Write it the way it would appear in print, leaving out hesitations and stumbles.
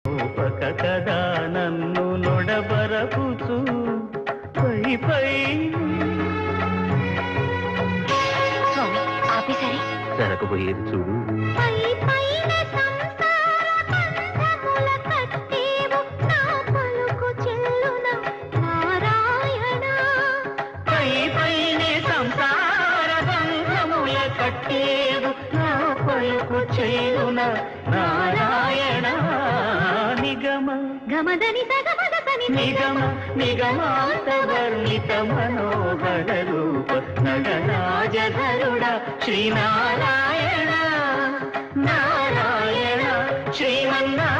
రూపక కదా నన్ను నొడబరపుచు పై పై స్వామి ఆపేసరి జరగబోయేది చూడు. నారాయణ నిగమ గమదని సగమదని నిగమ నిగమాంతవర్ణిత మనోహర రూప నగరాజధరుడ శ్రీనారాయణ నారాయణ శ్రీమన్నారాయణ.